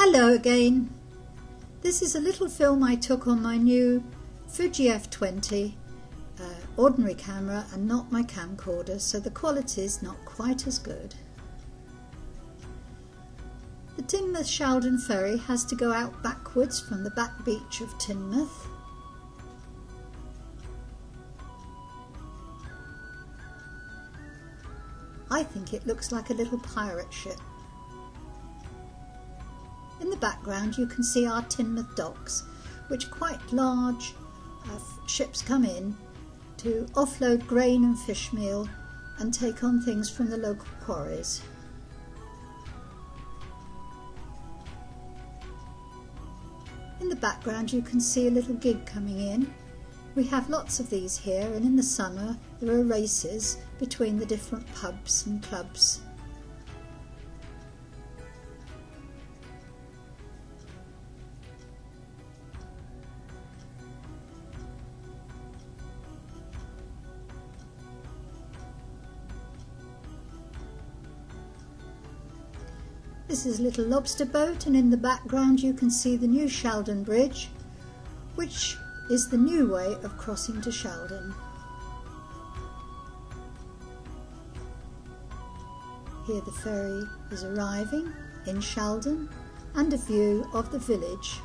Hello again. This is a little film I took on my new Fuji F20 ordinary camera and not my camcorder, so the quality is not quite as good. The Teignmouth Shaldon ferry has to go out backwards from the back beach of Teignmouth. I think it looks like a little pirate ship. In the background you can see our Teignmouth docks, which quite large ships come in to offload grain and fish meal and take on things from the local quarries. In the background you can see a little gig coming in. We have lots of these here, and in the summer there are races between the different pubs and clubs. This is a little lobster boat, and in the background you can see the new Shaldon Bridge, which is the new way of crossing to Shaldon. Here the ferry is arriving in Shaldon, and a view of the village